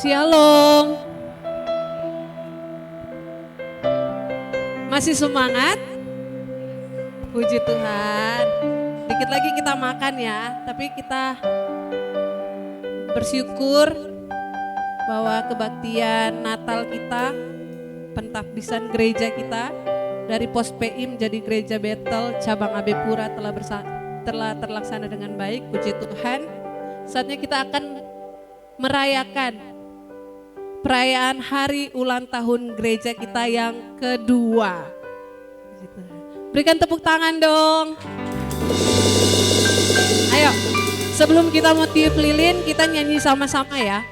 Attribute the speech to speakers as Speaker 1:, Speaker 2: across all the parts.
Speaker 1: Shalom. Masih semangat? Puji Tuhan. Dikit lagi kita makan ya, tapi kita bersyukur bahwa kebaktian Natal kita, pentahbisan gereja kita dari Pos PIM jadi Gereja Betel cabang AB Pura telah terlaksana dengan baik. Puji Tuhan. Saatnya kita akan merayakan perayaan hari ulang tahun gereja kita yang kedua. Berikan tepuk tangan dong. Ayo, sebelum kita mau tiup lilin, kita nyanyi sama-sama ya.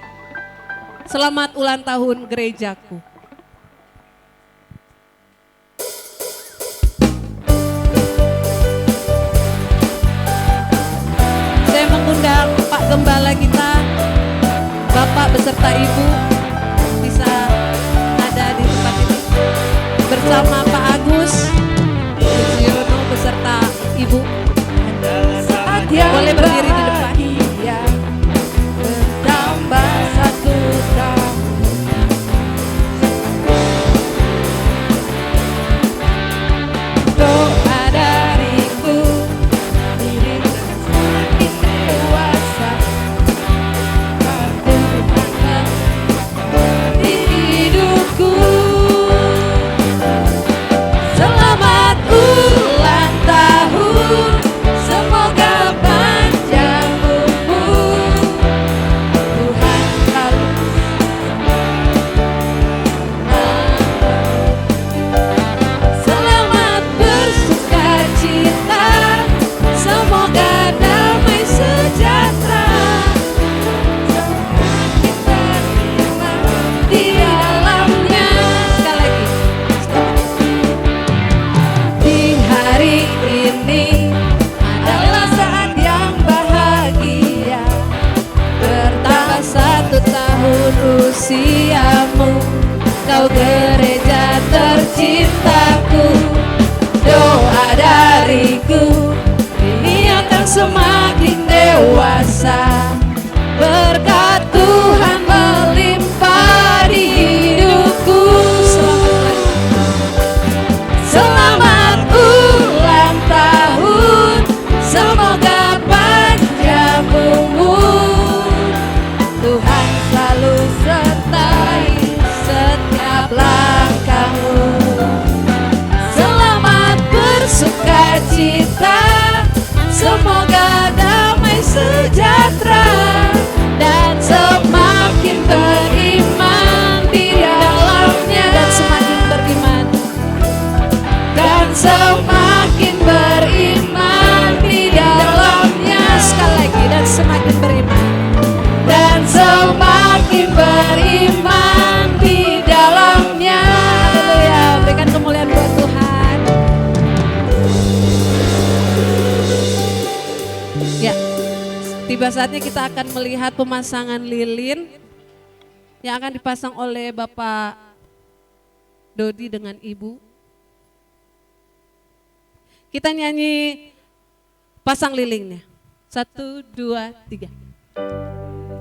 Speaker 1: Selamat ulang tahun gerejaku. Saya mengundang Pak Gembala kita, Bapak beserta Ibu, bisa ada di tempat ini bersama Pak Agus Yono beserta Ibu. Boleh berdiri di depan.
Speaker 2: Bertambah satu tahun. Doa dariku, dirimu semakin dewasa. Pertumbuhan di hidupku. Selamat ulang tahun, semoga panjang umur. Tuhan selalu selamat bersuka cita, semoga damai sejahtera. Kita di dalamnya. Sekali lagi. Di hari ini adalah saat yang bahagia. Bertambah satu tahun usiamu, kau gereja tercintaku. Doa dariku, ini akan semakin dewasa. Berkat Tuhan melimpah di hidupku. Selamat ulang tahun, semoga panjang umur. Tuhan selalu sertai setiap langkahmu. Selamat bersuka cita, semoga damai sejahtera. Dan semakin beriman di dalamnya. Dan semakin beriman. Dan semakin beriman di dalamnya. Sekali lagi, dan semakin beriman. Dan semakin beriman di dalamnya. Haleluya, berikan kemuliaan buat Tuhan.
Speaker 1: Ya, tiba saatnya kita akan melihat pemasangan lilin yang akan dipasang oleh Bapak Dodi dengan Ibu. Kita nyanyi pasang lilinnya. 1, 2, 3.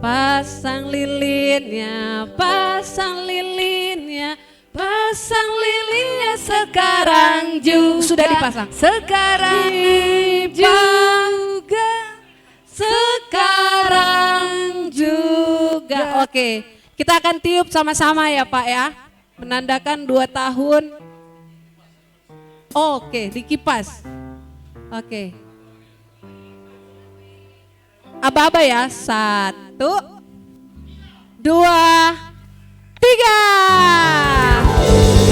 Speaker 1: Pasang lilinnya, pasang lilinnya, pasang lilinnya sekarang juga. Sudah dipasang.
Speaker 2: Sekarang juga.
Speaker 1: Sekarang juga. Oke, kita akan tiup sama-sama ya Pak ya. Menandakan 2 tahun. Oke, dikipas. Oke. Aba-aba ya. 1, 2, 3.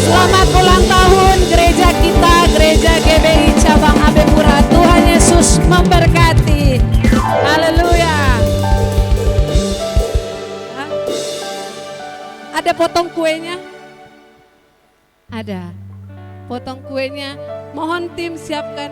Speaker 1: Selamat ulang tahun gereja kita, Gereja GBI Cabang AB Pura. Tuhan Yesus memberkati. Haleluya. Hah? Ada potong kuenya? Ada. Potong kuenya. Mohon tim siapkan.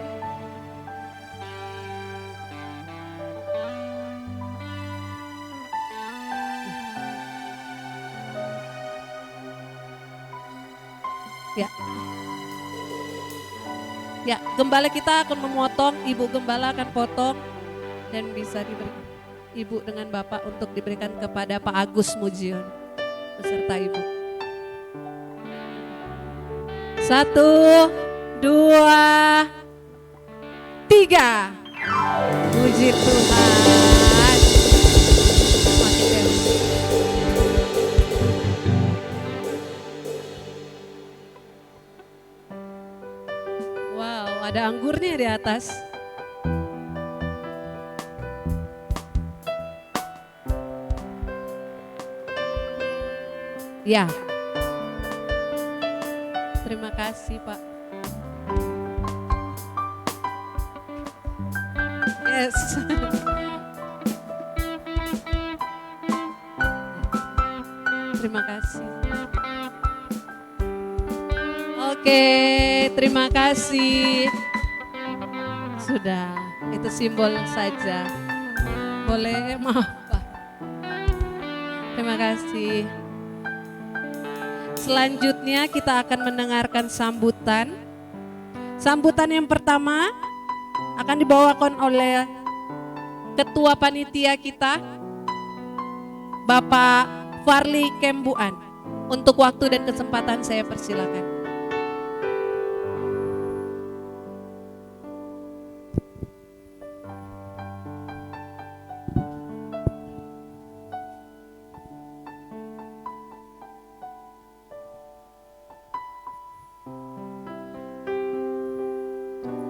Speaker 1: Ya. Ya, gembala kita akan memotong, Ibu Gembala akan potong dan bisa diberi. Ibu dengan Bapak untuk diberikan kepada Pak Agus Mujiono beserta Ibu. 1, 2, 3. Puji Tuhan. Makin dewasa. Wow, ada anggurnya di atas. Ya. Terima kasih, Pak. Yes. Terima kasih. Oke, terima kasih. Sudah, itu simbol saja. Boleh, maaf, Pak. Terima kasih. Selanjutnya kita akan mendengarkan sambutan. Sambutan yang pertama akan dibawakan oleh Ketua Panitia kita, Bapak Farli Kembuan. Untuk waktu dan kesempatan saya persilakan.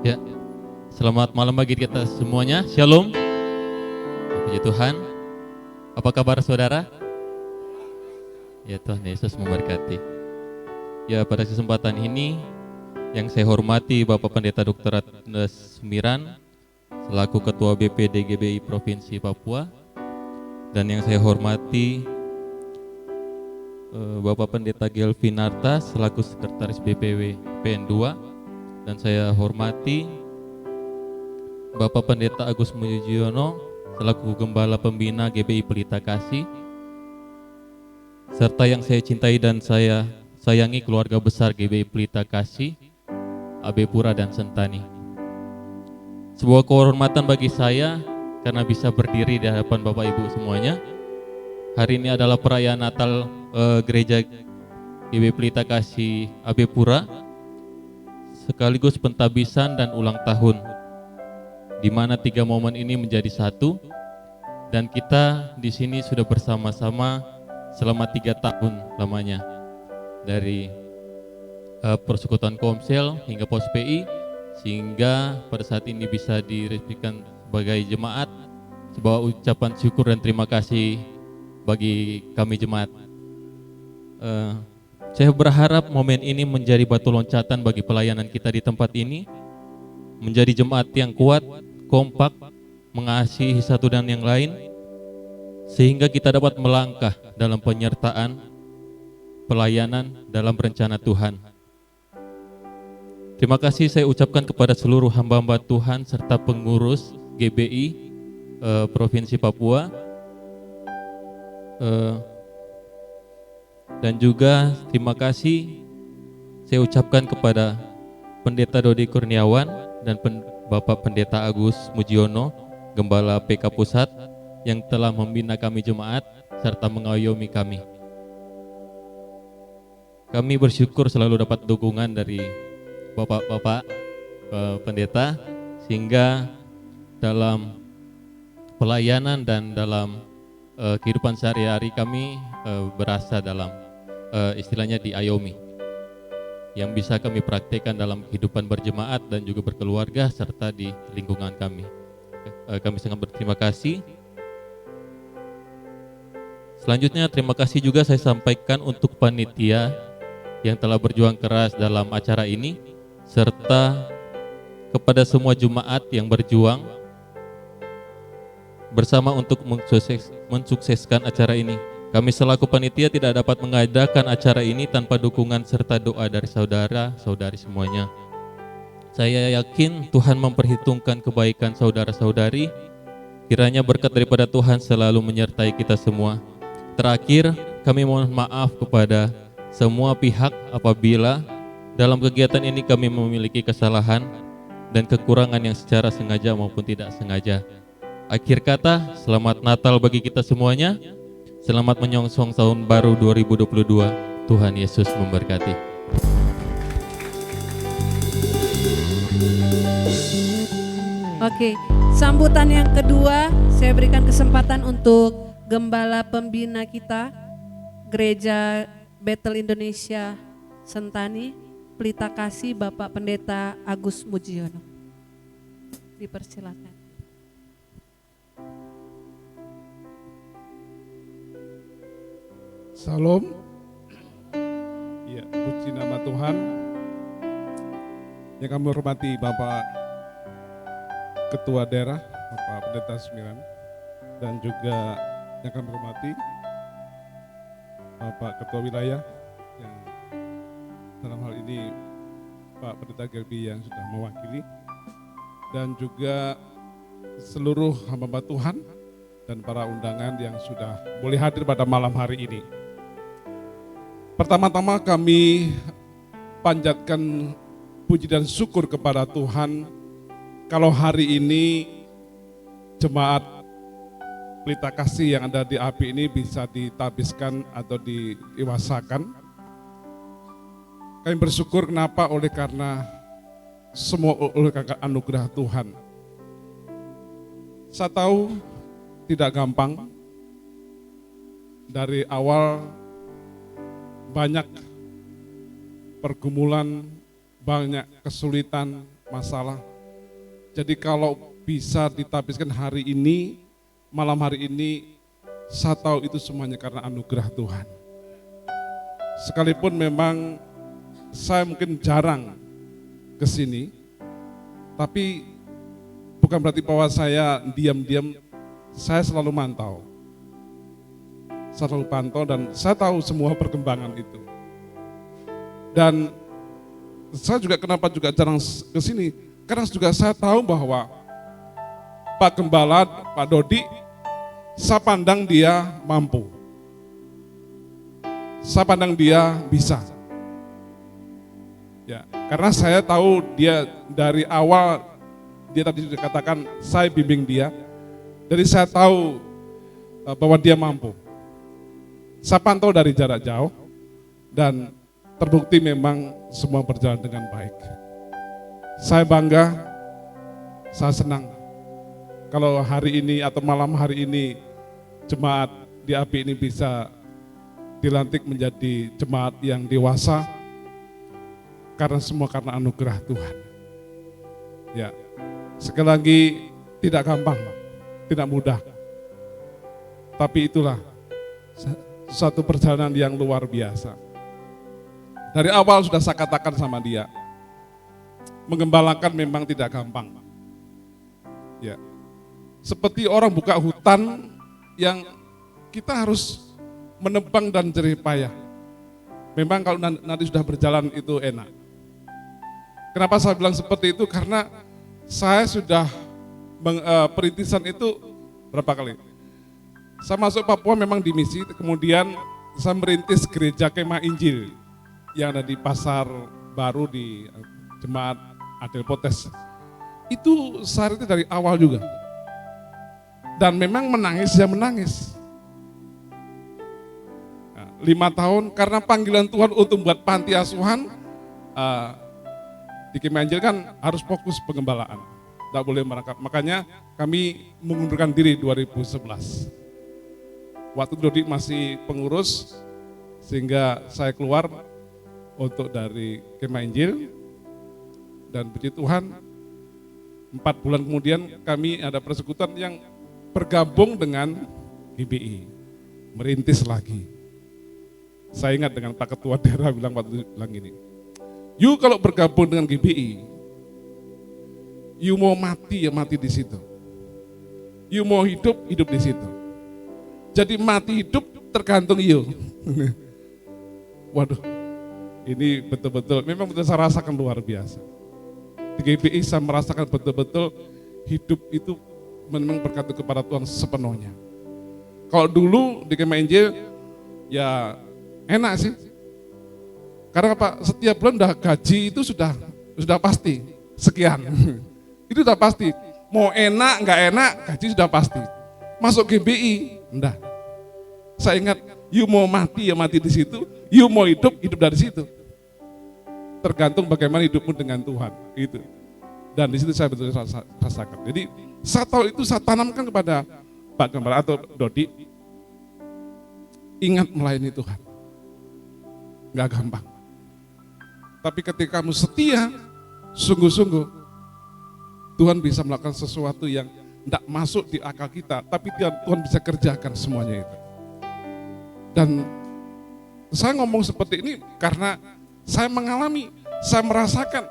Speaker 3: Ya, selamat malam bagi kita semuanya. Shalom. Puji Tuhan. Apa kabar saudara? Ya, Tuhan Yesus memberkati. Ya, pada kesempatan ini yang saya hormati Bapak Pendeta Dr. Agnes Sumiran selaku Ketua BPD GBI Provinsi Papua, dan yang saya hormati Bapak Pendeta Gelvin Narta selaku Sekretaris BPW PN2, dan saya hormati Bapak Pendeta Agus Mujiono selaku Gembala Pembina GBI Pelita Kasih, serta yang saya cintai dan saya sayangi keluarga besar GBI Pelita Kasih, AB Pura dan Sentani. Sebuah kehormatan bagi saya karena bisa berdiri di hadapan Bapak Ibu semuanya. Hari ini adalah perayaan Natal Gereja GBI Pelita Kasih AB Pura, sekaligus pentabisan dan ulang tahun, di mana 3 momen ini menjadi satu, dan kita di sini sudah bersama-sama selama 3 tahun lamanya, dari persekutuan Komsel hingga Pos PI, sehingga pada saat ini bisa diresmikan sebagai jemaat. Sebuah ucapan syukur dan terima kasih bagi kami jemaat. Saya berharap momen ini menjadi batu loncatan bagi pelayanan kita di tempat ini, menjadi jemaat yang kuat, kompak, mengasihi satu dan yang lain, sehingga kita dapat melangkah dalam penyertaan pelayanan dalam rencana Tuhan. Terima kasih saya ucapkan kepada seluruh hamba-hamba Tuhan serta pengurus GBI Provinsi Papua, dan juga terima kasih saya ucapkan kepada Pendeta Dodi Kurniawan dan Bapak Pendeta Agus Mujiono, Gembala PK Pusat, yang telah membina kami jemaat serta mengayomi kami. Kami bersyukur selalu dapat dukungan dari Bapak-Bapak Pendeta, sehingga dalam pelayanan dan dalam kehidupan sehari-hari kami berasa dalam istilahnya diayomi, yang bisa kami praktekkan dalam kehidupan berjemaat dan juga berkeluarga serta di lingkungan kami. Kami sangat berterima kasih. Selanjutnya terima kasih juga saya sampaikan untuk panitia yang telah berjuang keras dalam acara ini, serta kepada semua jemaat yang berjuang bersama untuk mensukseskan acara ini. Kami selaku panitia tidak dapat mengadakan acara ini tanpa dukungan serta doa dari saudara-saudari semuanya. Saya yakin Tuhan memperhitungkan kebaikan saudara-saudari. Kiranya berkat daripada Tuhan selalu menyertai kita semua. Terakhir, kami mohon maaf kepada semua pihak apabila dalam kegiatan ini kami memiliki kesalahan dan kekurangan yang secara sengaja maupun tidak sengaja. Akhir kata, selamat Natal bagi kita semuanya. Selamat menyongsong tahun baru 2022. Tuhan Yesus memberkati.
Speaker 1: Oke, sambutan yang kedua saya berikan kesempatan untuk Gembala Pembina kita, Gereja Bethel Indonesia Sentani, Pelita Kasih, Bapak Pendeta Agus Mujiono. Dipersilakan.
Speaker 4: Salam. Ya, puji nama Tuhan. Yang kami hormati Bapak Ketua Daerah, Bapak Pendeta Semiran, dan juga yang kami hormati Bapak Ketua Wilayah, yang dalam hal ini Pak Pendeta Gelbi yang sudah mewakili, dan juga seluruh hamba Tuhan dan para undangan yang sudah boleh hadir pada malam hari ini. Pertama-tama kami panjatkan puji dan syukur kepada Tuhan kalau hari ini jemaat Pelita Kasih yang ada di API ini bisa ditabiskan atau diwasakan. Kami bersyukur kenapa? Oleh karena semua oleh anugerah Tuhan. Saya tahu tidak gampang. Dari awal banyak pergumulan, banyak kesulitan, masalah. Jadi kalau bisa ditabiskan hari ini, malam hari ini, saya tahu itu semuanya karena anugerah Tuhan. Sekalipun memang saya mungkin jarang ke sini, tapi bukan berarti bahwa saya diam-diam, saya selalu mantau. Saya selalu pantau dan saya tahu semua perkembangan itu. Dan saya juga kenapa juga jarang ke sini, karena juga saya tahu bahwa Pak Gembala, Pak Dodi, saya pandang dia mampu. Saya pandang dia bisa. Ya, karena saya tahu dia dari awal, dia tadi sudah katakan saya bimbing dia. Jadi saya tahu bahwa dia mampu. Saya pantau dari jarak jauh dan terbukti memang semua berjalan dengan baik. Saya bangga, saya senang kalau hari ini atau malam hari ini jemaat di API ini bisa dilantik menjadi jemaat yang dewasa karena semua karena anugerah Tuhan. Ya, sekali lagi tidak gampang, tidak mudah. Tapi itulah satu perjalanan yang luar biasa. Dari awal sudah saya katakan sama dia, menggembalakan memang tidak gampang. Ya, seperti orang buka hutan yang kita harus menebang dan jerih payah. Memang kalau nanti sudah berjalan itu enak. Kenapa saya bilang seperti itu? Karena saya sudah perintisan itu berapa kali? Saya masuk Papua memang di misi, kemudian saya merintis gereja Kemah Injil yang ada di Pasar Baru di Jemaat Adel Potes. Itu saya itu dari awal juga. Dan memang menangis ya menangis. 5 tahun karena panggilan Tuhan untuk membuat panti asuhan di Kemah Injil kan harus fokus pengembalaan. Tidak boleh merangkap. Makanya kami mengundurkan diri 2011. Waktu Dodi masih pengurus, sehingga saya keluar untuk dari Kemah Injil, dan puji Tuhan 4 bulan kemudian kami ada persekutuan yang bergabung dengan GBI, merintis lagi. Saya ingat dengan Pak Ketua Daerah bilang gini, you kalau bergabung dengan GBI, you mau mati ya mati di situ, you mau hidup hidup di situ. Jadi mati hidup tergantung you. Waduh, ini betul-betul, memang betul saya rasakan luar biasa. Di GBI saya merasakan betul-betul hidup itu memang bergantung kepada Tuhan sepenuhnya. Kalau dulu di Kemah Injil, ya enak sih. Karena Pak, setiap bulan udah gaji itu sudah pasti, sekian. Itu udah pasti. Mau enak, nggak enak, gaji sudah pasti. Masuk GBI, enggak. Saya ingat, you mau mati ya mati di situ, you mau hidup, hidup dari situ. Tergantung bagaimana hidupmu dengan Tuhan, itu. Dan di situ saya betul rasakan. Jadi saya tahu itu saya tanamkan kepada Pak Gembala atau Dodi, ingat melayani Tuhan. Nggak gampang. Tapi ketika kamu setia, sungguh-sungguh, Tuhan bisa melakukan sesuatu yang tidak masuk di akal kita, tapi Tuhan bisa kerjakan semuanya itu. Dan saya ngomong seperti ini karena saya mengalami, saya merasakan,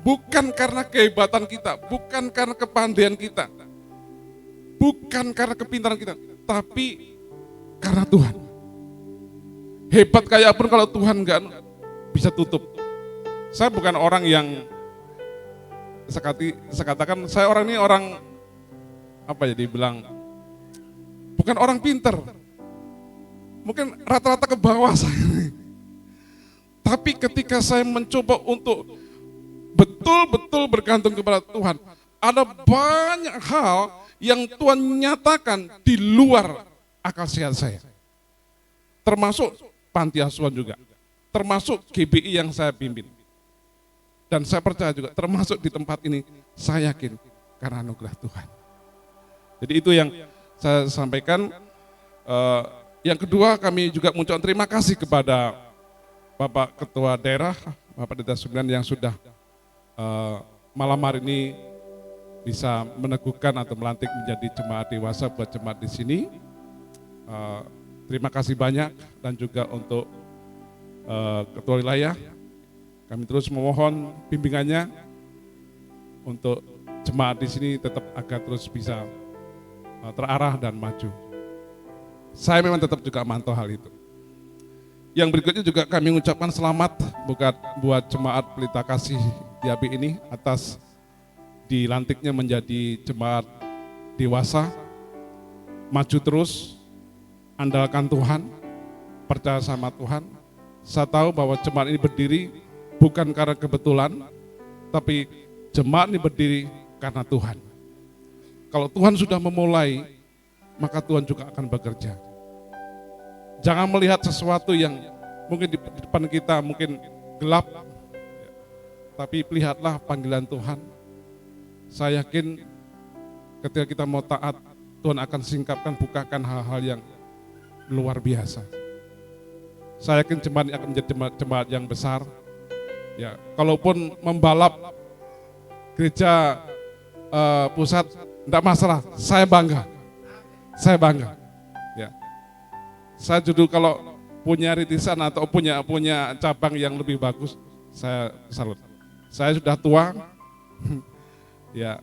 Speaker 4: bukan karena kehebatan kita, bukan karena kepandaian kita, bukan karena kepintaran kita, tapi karena Tuhan. Hebat kayak pun kalau Tuhan nggak bisa tutup. Saya bukan orang yang saya katakan, saya orang ini orang apa ya dibilang, bukan orang pinter, mungkin rata-rata ke bawah saya. Tapi ketika saya mencoba untuk betul-betul bergantung kepada Tuhan, ada banyak hal yang Tuhan nyatakan di luar akal sehat saya. Termasuk panti asuhan juga, termasuk GBI yang saya pimpin. Dan saya percaya juga termasuk di tempat ini, saya yakin karena anugerah Tuhan. Jadi itu yang saya sampaikan. Yang kedua, kami juga mengucapkan terima kasih kepada Bapak Ketua Daerah, Bapak Deta Sumbilan yang sudah malam hari ini bisa meneguhkan atau melantik menjadi jemaat dewasa buat jemaat di sini. Terima kasih banyak, dan juga untuk Ketua Wilayah, kami terus memohon bimbingannya untuk jemaat di sini tetap agar terus bisa terarah dan maju. Saya memang tetap juga mantau hal itu. Yang berikutnya juga kami mengucapkan selamat buat jemaat Pelita Kasih Diabi ini atas dilantiknya menjadi jemaat dewasa. Maju terus, andalkan Tuhan, percaya sama Tuhan. Saya tahu bahwa jemaat ini berdiri bukan karena kebetulan, tapi jemaat ini berdiri karena Tuhan. Kalau Tuhan sudah memulai, maka Tuhan juga akan bekerja. Jangan melihat sesuatu yang mungkin di depan kita mungkin gelap, tapi lihatlah panggilan Tuhan. Saya yakin ketika kita mau taat, Tuhan akan singkapkan, bukakan hal-hal yang luar biasa. Saya yakin jemaat ini akan menjadi jemaat yang besar. Ya, kalaupun membalap gereja pusat, tidak masalah. Saya bangga. Ya. Saya judul kalau punya rintisan atau punya cabang yang lebih bagus, saya salut. Saya sudah tua, ya,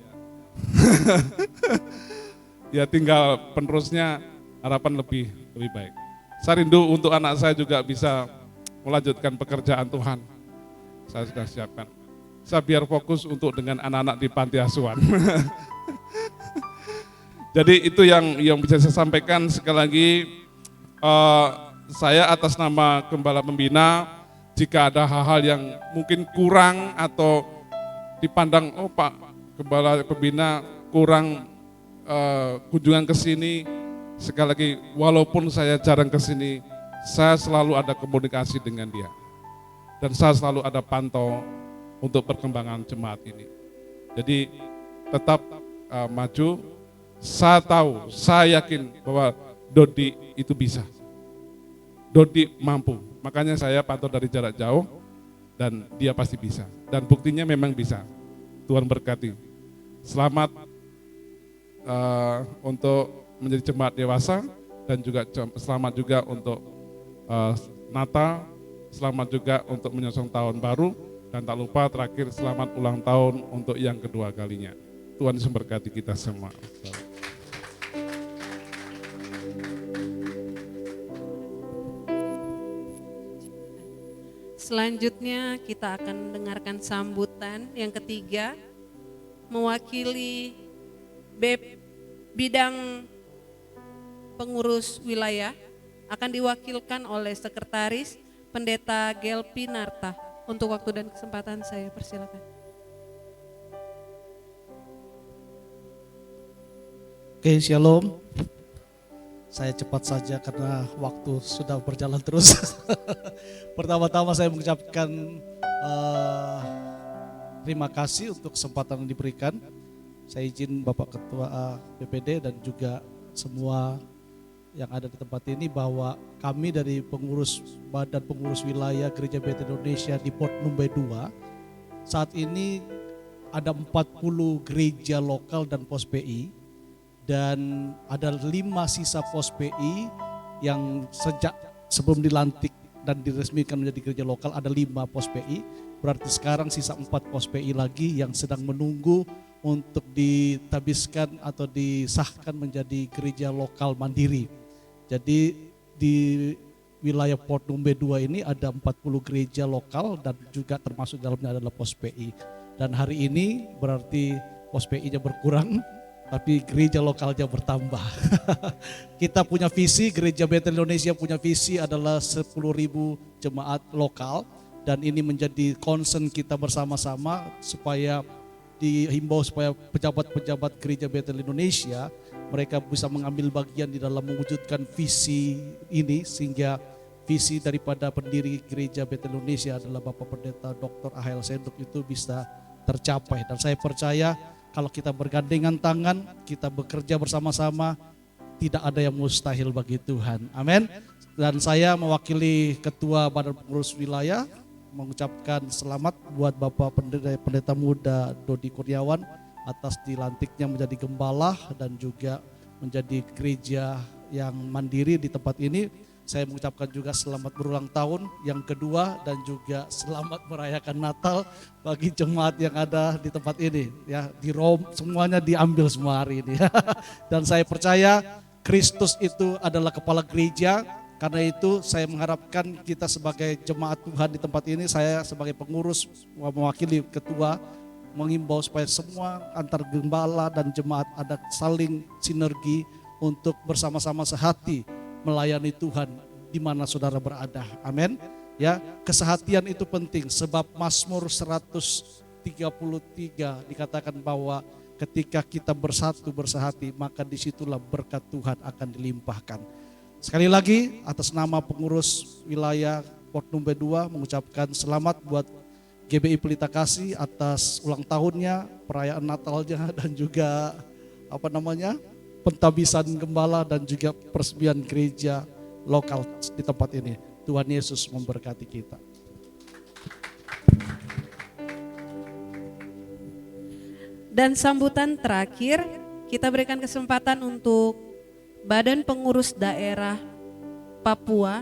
Speaker 4: ya tinggal penerusnya, harapan lebih baik. Saya rindu untuk anak saya juga bisa melanjutkan pekerjaan Tuhan. Saya sudah siapkan. Saya biar fokus untuk dengan anak-anak di panti asuhan. Jadi itu yang bisa saya sampaikan. Sekali lagi, saya atas nama Gembala Pembina, jika ada hal-hal yang mungkin kurang atau dipandang, oh Pak Gembala Pembina kurang kunjungan ke sini, sekali lagi walaupun saya jarang ke sini, saya selalu ada komunikasi dengan dia. Dan saya selalu ada pantau untuk perkembangan jemaat ini. Jadi tetap maju. Saya tahu, saya yakin bahwa Dodi itu bisa. Dodi mampu. Makanya saya pantau dari jarak jauh dan dia pasti bisa. Dan buktinya memang bisa. Tuhan berkati. Selamat untuk menjadi jemaat dewasa dan juga selamat juga untuk Natal, selamat juga untuk menyongsong tahun baru, dan tak lupa terakhir selamat ulang tahun untuk yang kedua kalinya. Tuhan Yesus memberkati kita semua.
Speaker 1: Selanjutnya kita akan mendengarkan sambutan yang ketiga, mewakili bidang pengurus wilayah akan diwakilkan oleh Sekretaris Pendeta Gelpi Narta. Untuk waktu dan kesempatan saya persilakan.
Speaker 5: Oke, shalom. Saya cepat saja karena waktu sudah berjalan terus. Pertama-tama saya mengucapkan terima kasih untuk kesempatan yang diberikan. Saya izin Bapak Ketua PPD dan juga semua yang ada di tempat ini bahwa kami dari Badan Pengurus Wilayah Gereja Bethel Indonesia di Port Numbai 2 saat ini ada 40 gereja lokal dan pos PI dan ada 5 sisa pos PI yang sejak sebelum dilantik dan diresmikan menjadi gereja lokal ada 5 pos PI. Berarti sekarang sisa 4 pos PI lagi yang sedang menunggu untuk ditabiskan atau disahkan menjadi gereja lokal mandiri. Jadi di wilayah Port Numbai 2 ini ada 40 gereja lokal dan juga termasuk dalamnya adalah pos PI. Dan hari ini berarti pos PI-nya berkurang tapi gereja lokalnya bertambah. Kita punya visi, Gereja Bethel Indonesia punya visi adalah 10.000 jemaat lokal dan ini menjadi concern kita bersama-sama supaya dihimbau supaya pejabat-pejabat Gereja Bethel Indonesia mereka bisa mengambil bagian di dalam mewujudkan visi ini sehingga visi daripada pendiri Gereja Bethel Indonesia adalah Bapak Pendeta Dr. Ahael Senduk itu bisa tercapai. Dan saya percaya kalau kita bergandengan tangan, kita bekerja bersama-sama, tidak ada yang mustahil bagi Tuhan. Amin. Dan saya mewakili Ketua Badan Pengurus Wilayah mengucapkan selamat buat Bapak Pendeta Muda Dodi Kurniawan atas dilantiknya menjadi gembala dan juga menjadi gereja yang mandiri di tempat ini. Saya mengucapkan juga selamat berulang tahun yang kedua dan juga selamat merayakan Natal bagi jemaat yang ada di tempat ini. Ya, di Rom semuanya diambil semua hari ini. Dan saya percaya Kristus itu adalah kepala gereja. Karena itu saya mengharapkan kita sebagai jemaat Tuhan di tempat ini, saya sebagai pengurus mewakili ketua mengimbau supaya semua antar gembala dan jemaat ada saling sinergi untuk bersama-sama sehati melayani Tuhan di mana saudara berada. Amin. Ya, kesehatian itu penting sebab Mazmur 133 dikatakan bahwa ketika kita bersatu bersehati maka disitulah berkat Tuhan akan dilimpahkan. Sekali lagi atas nama pengurus wilayah Port Numbai 2 mengucapkan selamat buat GBI Pelita Kasih atas ulang tahunnya, perayaan Natalnya dan juga pentabisan gembala dan juga peresmian gereja lokal di tempat ini. Tuhan Yesus memberkati kita.
Speaker 1: Dan sambutan terakhir kita berikan kesempatan untuk Badan Pengurus Daerah Papua,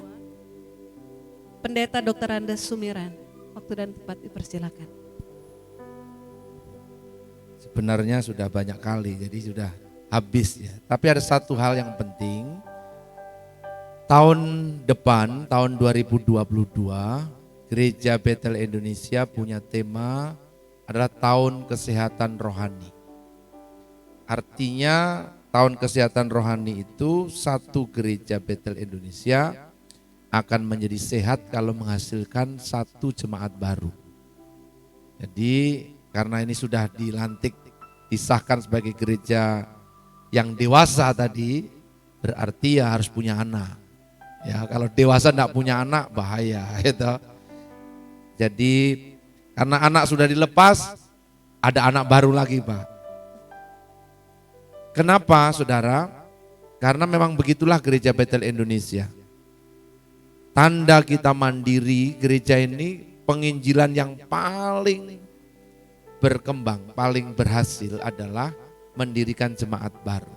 Speaker 1: Pendeta Dr. Andes Sumiran. Waktu dan tempat dipersilakan.
Speaker 6: Sebenarnya sudah banyak kali, jadi sudah habis ya. Tapi ada satu hal yang penting. Tahun depan, tahun 2022, Gereja Bethel Indonesia punya tema adalah Tahun Kesehatan Rohani. Artinya Tahun Kesehatan Rohani itu satu gereja Bethel Indonesia akan menjadi sehat kalau menghasilkan satu jemaat baru. Jadi karena ini sudah dilantik, disahkan sebagai gereja yang dewasa tadi, berarti ya harus punya anak. Ya kalau dewasa enggak punya anak bahaya gitu. Jadi karena anak sudah dilepas, ada anak baru lagi Pak. Kenapa saudara? Karena memang begitulah gereja Bethel Indonesia. Tanda kita mandiri, gereja ini penginjilan yang paling berkembang, paling berhasil adalah mendirikan jemaat baru.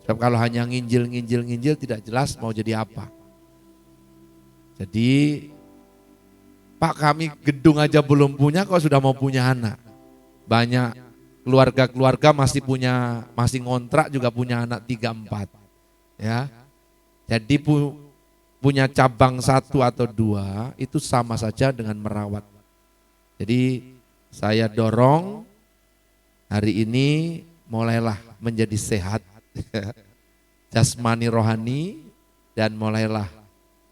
Speaker 6: Sebab kalau hanya nginjil tidak jelas mau jadi apa. Jadi Pak kami gedung aja belum punya kok sudah mau punya anak. Banyak keluarga-keluarga masih ngontrak juga punya anak 3-4. Ya. Jadi punya cabang 1 atau 2 itu sama saja dengan merawat. Jadi saya dorong hari ini mulailah menjadi sehat jasmani rohani dan mulailah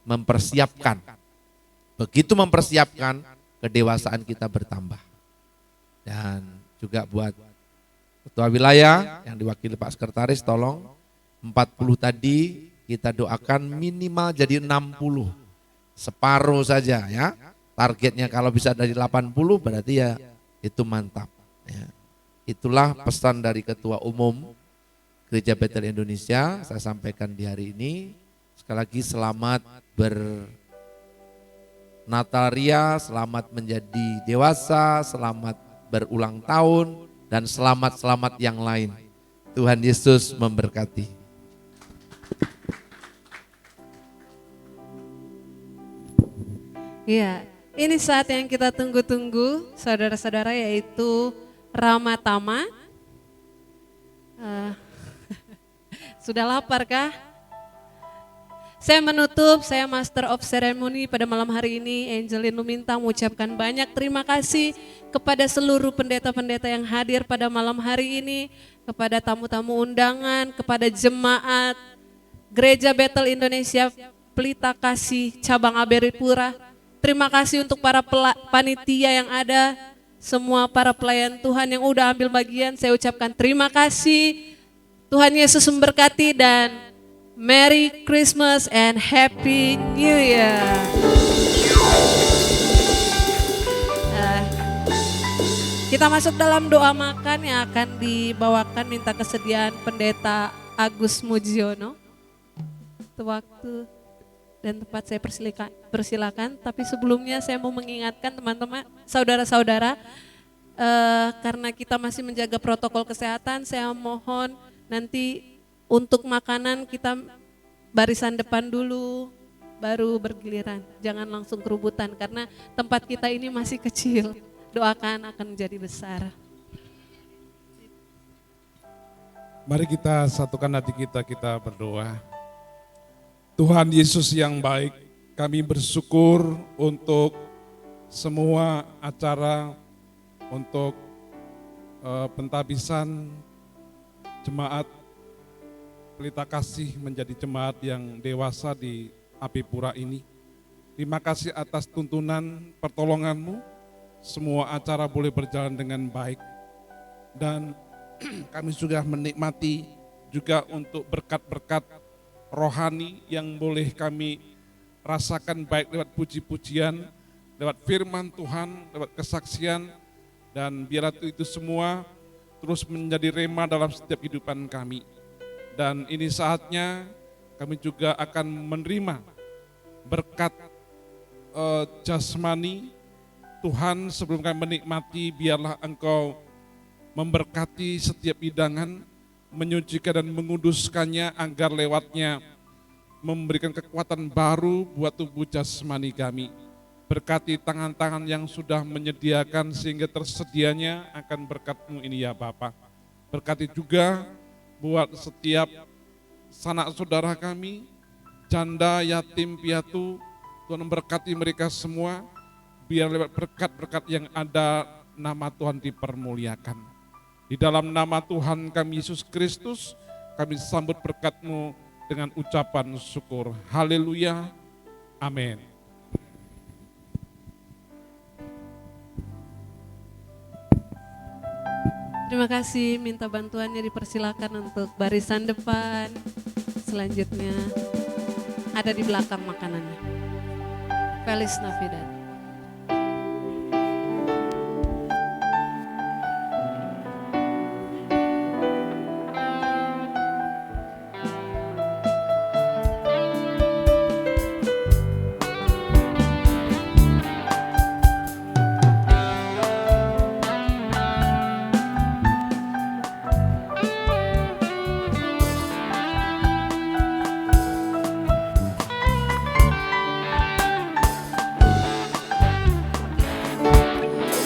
Speaker 6: mempersiapkan. Begitu mempersiapkan kedewasaan kita bertambah. Dan juga buat Ketua wilayah yang diwakili Pak Sekretaris tolong 40 tadi kita doakan minimal jadi 60. Separuh saja ya. Targetnya kalau bisa dari 80 berarti ya itu mantap. Ya. Itulah pesan dari Ketua Umum Gereja Betel Indonesia saya sampaikan di hari ini. Sekali lagi selamat bernataria, selamat menjadi dewasa, selamat berulang tahun, dan selamat-selamat yang lain. Tuhan Yesus memberkati.
Speaker 1: Iya, ini saat yang kita tunggu-tunggu, saudara-saudara, yaitu Ramatama. Sudah lapar kah? Saya menutup, saya Master of Ceremony pada malam hari ini, Angelin Lumintang mengucapkan banyak terima kasih kepada seluruh pendeta-pendeta yang hadir pada malam hari ini, kepada tamu-tamu undangan, kepada jemaat Gereja Betel Indonesia Pelita Kasih Cabang Aberipura. Terima kasih untuk para panitia yang ada, semua para pelayan Tuhan yang udah ambil bagian, saya ucapkan terima kasih. Tuhan Yesus memberkati dan Merry Christmas and Happy New Year. Kita masuk dalam doa makan yang akan dibawakan minta kesediaan Pendeta Agus Mujiono. Waktu dan tempat saya persilakan, tapi sebelumnya saya mau mengingatkan teman-teman, saudara-saudara, karena kita masih menjaga protokol kesehatan, saya mohon nanti untuk makanan kita barisan depan dulu, baru bergiliran. Jangan langsung kerubutan karena tempat kita ini masih kecil. Doakan akan menjadi besar.
Speaker 4: Mari kita satukan hati kita berdoa. Tuhan Yesus yang baik, kami bersyukur untuk semua acara, untuk pentabisan jemaat Pelita Kasih menjadi jemaat yang dewasa di Abipura ini. Terima kasih atas tuntunan pertolongan-Mu, semua acara boleh berjalan dengan baik. Dan kami sudah menikmati juga untuk berkat-berkat rohani yang boleh kami rasakan baik lewat puji-pujian, lewat firman Tuhan, lewat kesaksian, dan biar itu semua terus menjadi rema dalam setiap kehidupan kami. Dan ini saatnya kami juga akan menerima berkat jasmani Tuhan. Sebelum kami menikmati, biarlah Engkau memberkati setiap hidangan, menyucikan dan menguduskannya agar lewatnya memberikan kekuatan baru buat tubuh jasmani kami. Berkati tangan-tangan yang sudah menyediakan sehingga tersedianya akan berkat-Mu ini ya Bapa. Berkati juga buat setiap sanak saudara kami, janda, yatim, piatu, Tuhan memberkati mereka semua, biar lewat berkat-berkat yang ada nama Tuhan dipermuliakan. Di dalam nama Tuhan kami Yesus Kristus, kami sambut berkat-Mu dengan ucapan syukur. Haleluya, amin.
Speaker 1: Terima kasih, minta bantuannya dipersilakan untuk barisan depan. Selanjutnya ada di belakang makanannya. Feliz Navidad.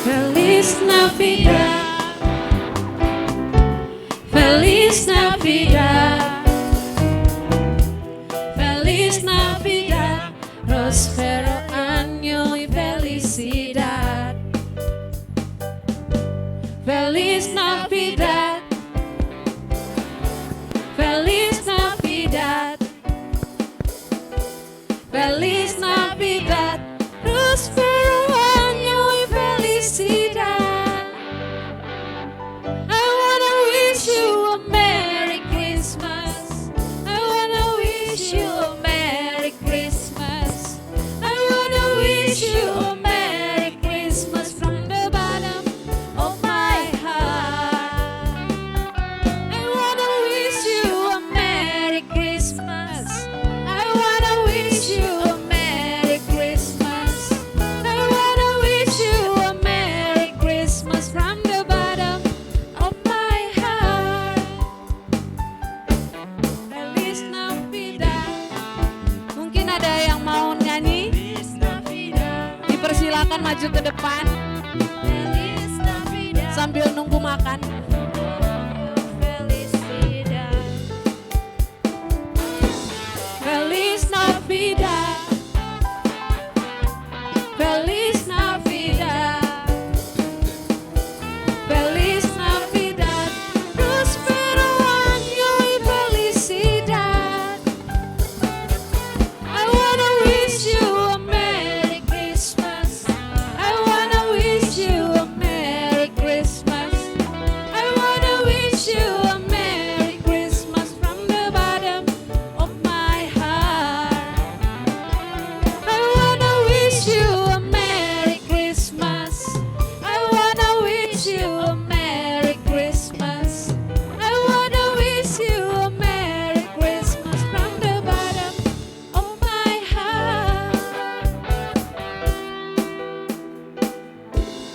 Speaker 2: Feliz Navidad, Feliz Navidad, Feliz Navidad, Prospero año y felicidad. Feliz Navidad, Feliz Navidad, Feliz Navidad, Prospero año y felicidad. I wanna
Speaker 1: sambil nunggu makan.
Speaker 2: Feliz Navidad. Feliz Navidad.